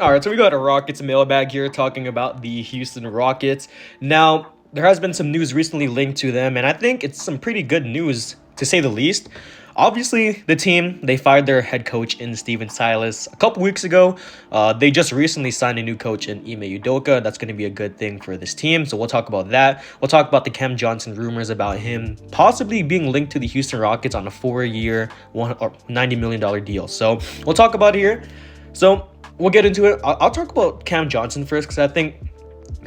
All right, so we got a Rockets mailbag here talking about the Houston Rockets. Now, there has been some news recently linked to them, and I think it's some pretty good news to say the least. Obviously, the team, they fired their head coach in Steven Silas a couple weeks ago. They just recently signed a new coach in Ime Udoka. That's going to be a good thing for this team, so we'll talk about that. We'll talk about the Cam Johnson rumors about him possibly being linked to the Houston Rockets on a 4-year, $90 million deal. So we'll talk about it here. So we'll get into it. I'll talk about Cam Johnson first because I think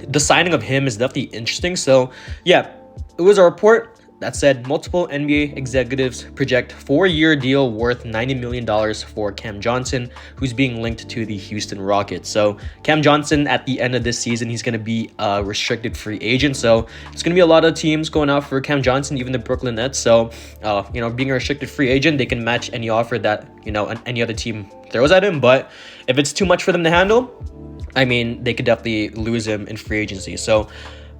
the signing of him is definitely interesting. So, yeah, it was a report that said multiple NBA executives project 4-year deal worth $90 million for Cam Johnson, who's being linked to the Houston Rockets. So Cam Johnson, at the end of this season, he's going to be a restricted free agent. So it's going to be a lot of teams going out for Cam Johnson, even the Brooklyn Nets. So, being a restricted free agent, they can match any offer that, any other team throws at him. But if it's too much for them to handle, I mean, they could definitely lose him in free agency. So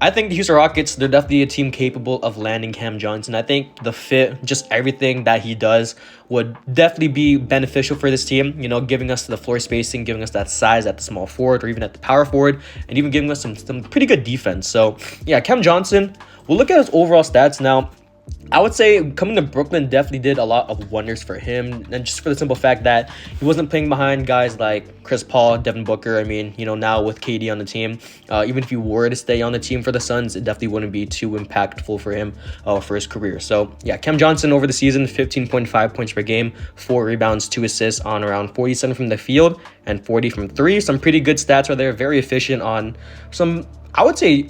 I think the Houston Rockets, they're definitely a team capable of landing Cam Johnson. I think the fit, just everything that he does would definitely be beneficial for this team, giving us the floor spacing, giving us that size at the small forward or even at the power forward, and even giving us some pretty good defense. So, yeah, Cam Johnson, we'll look at his overall stats now. I would say coming to Brooklyn definitely did a lot of wonders for him, and just for the simple fact that he wasn't playing behind guys like Chris Paul, Devin Booker. I mean, now with KD on the team, even if he were to stay on the team for the Suns, it definitely wouldn't be too impactful for him for his career. So, yeah, Cam Johnson over the season, 15.5 points per game, 4 rebounds, 2 assists on around 47 from the field and 40 from 3. Some pretty good stats right there, very efficient on some, I would say,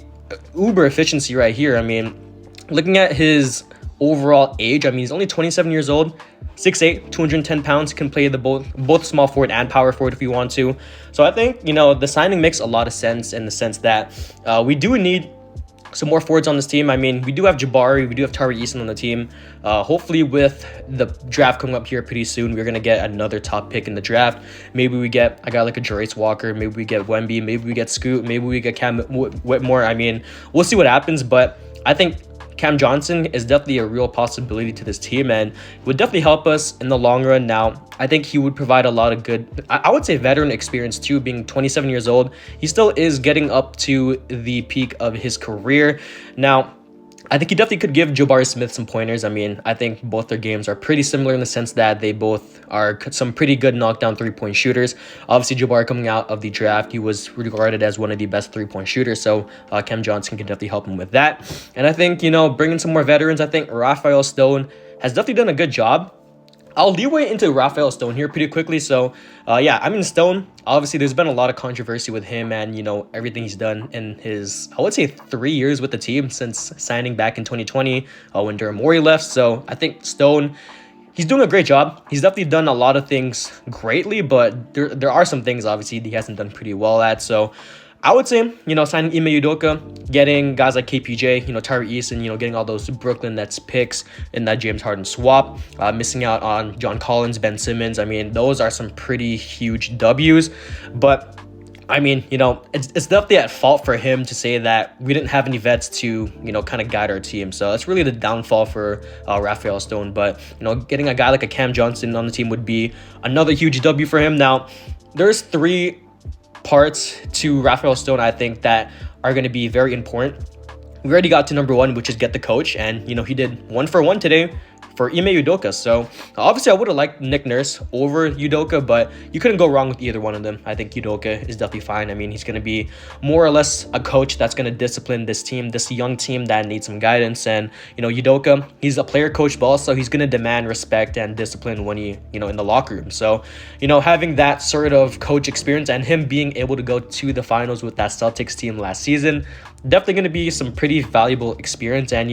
uber efficiency right here. I mean, looking at his overall age, I mean, he's only 27 years old, 6'8", 210 pounds, can play the both small forward and power forward if you want to. So I think, the signing makes a lot of sense in the sense that we do need some more forwards on this team. I mean, we do have Jabari, we do have Tari Eason on the team. Hopefully with the draft coming up here pretty soon, we're going to get another top pick in the draft. Maybe we get a guy like a Jarace Walker, maybe we get Wemby, maybe we get Scoot, maybe we get Cam Whitmore. I mean, we'll see what happens, but I think Cam Johnson is definitely a real possibility to this team and would definitely help us in the long run. Now, I think he would provide a lot of good, I would say veteran experience too, being 27 years old. He still is getting up to the peak of his career. Now, I think he definitely could give Jabari Smith some pointers. I mean, I think both their games are pretty similar in the sense that they both are some pretty good knockdown three-point shooters. Obviously, Jabari coming out of the draft, he was regarded as one of the best three-point shooters, so Cam Johnson can definitely help him with that. And I think, bringing some more veterans, I think Rafael Stone has definitely done a good job. I'll leeway into Rafael Stone here pretty quickly. So, Stone, obviously, there's been a lot of controversy with him and, everything he's done in his, I would say, 3 years with the team since signing back in 2020 when Daryl Morey left. So, I think Stone, he's doing a great job. He's definitely done a lot of things greatly, but there are some things, obviously, he hasn't done pretty well at. So, I would say, signing Ime Udoka, getting guys like KPJ, Tari Eason, getting all those Brooklyn Nets picks in that James Harden swap, missing out on John Collins, Ben Simmons. I mean, those are some pretty huge W's. But, I mean, it's definitely at fault for him to say that we didn't have any vets to, kind of guide our team. So that's really the downfall for Rafael Stone. But, getting a guy like a Cam Johnson on the team would be another huge W for him. Now, there's 3 parts to Rafael Stone, I think, that are going to be very important. We already got to number 1, which is get the coach, and he did 1 for 1 today for Ime Udoka. So obviously I would have liked Nick Nurse over Udoka, but you couldn't go wrong with either one of them. I think Udoka is definitely fine. I mean, he's going to be more or less a coach that's going to discipline this team, this young team that needs some guidance. And Udoka, he's a player coach, but also he's going to demand respect and discipline when he in the locker room. So having that sort of coach experience and him being able to go to the finals with that Celtics team last season, definitely going to be some pretty valuable experience. And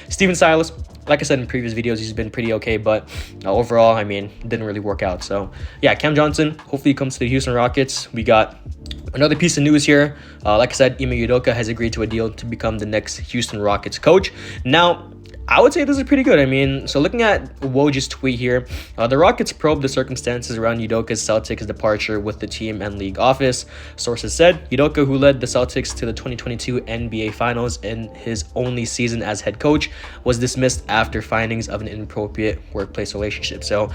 Steven Silas, like I said in previous videos, he's been pretty okay, but overall, I mean, didn't really work out. So yeah, Cam Johnson, hopefully he comes to the Houston Rockets. We got another piece of news here. Like I said, Ime Udoka has agreed to a deal to become the next Houston Rockets coach. Now, I would say this is pretty good. I mean, so looking at Woj's tweet here, the Rockets probed the circumstances around Udoka's Celtics departure with the team and league office. Sources said Udoka, who led the Celtics to the 2022 NBA Finals in his only season as head coach, was dismissed after findings of an inappropriate workplace relationship. So,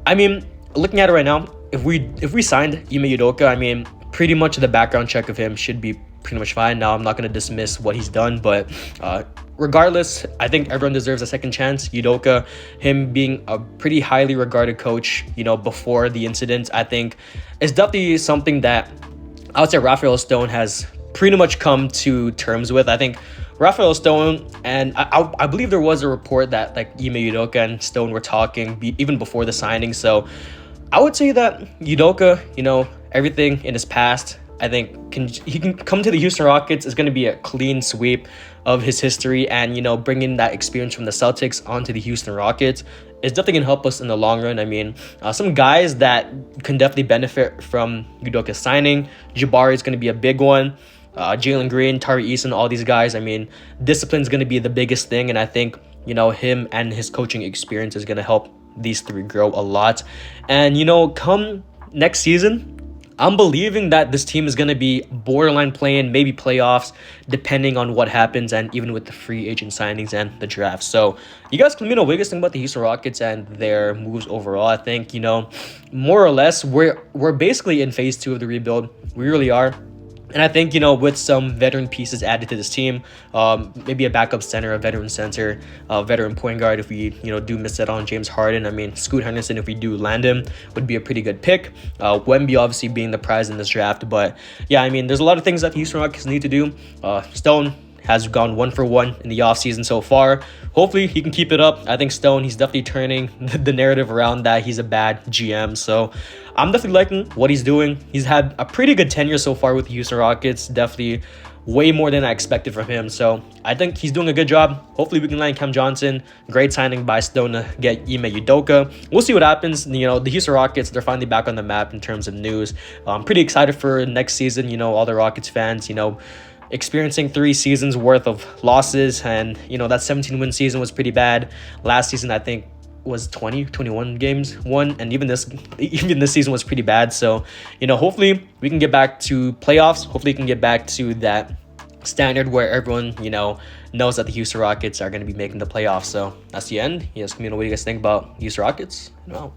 I mean, looking at it right now, if we signed Ime Udoka, I mean, pretty much the background check of him should be pretty much fine. Now, I'm not going to dismiss what he's done, but regardless, I think everyone deserves a second chance. Udoka, him being a pretty highly regarded coach, before the incident, I think is definitely something that I would say Rafael Stone has pretty much come to terms with. I think Rafael Stone, and I believe there was a report that like Ime Udoka and Stone were talking even before the signing. So I would say that Udoka, everything in his past, I think he can come to the Houston Rockets. Is going to be a clean sweep of his history, and bringing that experience from the Celtics onto the Houston Rockets is definitely going to help us in the long run. I mean, some guys that can definitely benefit from Udoka's signing. Jabari is going to be a big one. Jalen Green, Tari Eason, all these guys. I mean, discipline is going to be the biggest thing, and I think him and his coaching experience is going to help these three grow a lot. And come next season, I'm believing that this team is going to be borderline playing, maybe playoffs, depending on what happens, and even with the free agent signings and the draft. So you guys can, what you guys think about the Houston Rockets and their moves overall. I think, more or less, we're basically in phase 2 of the rebuild. We really are. And I think, with some veteran pieces added to this team, maybe a backup center, a veteran center, a veteran point guard if we, do miss it on James Harden. I mean, Scoot Henderson, if we do land him, would be a pretty good pick. Wemby obviously being the prize in this draft. But, yeah, I mean, there's a lot of things that the Houston Rockets need to do. Stone has gone 1 for 1 in the offseason so far. Hopefully he can keep it up. I think Stone, he's definitely turning the narrative around that he's a bad GM. So I'm definitely liking what he's doing. He's had a pretty good tenure so far with the Houston Rockets. Definitely way more than I expected from him. So I think he's doing a good job. Hopefully we can land Cam Johnson. Great signing by Stone to get Ime Udoka. We'll see what happens. The Houston Rockets, they're finally back on the map in terms of news. I'm pretty excited for next season. All the Rockets fans, experiencing 3 seasons worth of losses, and that 17-win season was pretty bad. Last season I think was 21 games won, and even this season was pretty bad. So hopefully we can get back to playoffs. Hopefully we can get back to that standard where everyone knows that the Houston Rockets are going to be making the playoffs. So that's the end. Yes, what do you guys think about Houston Rockets? No.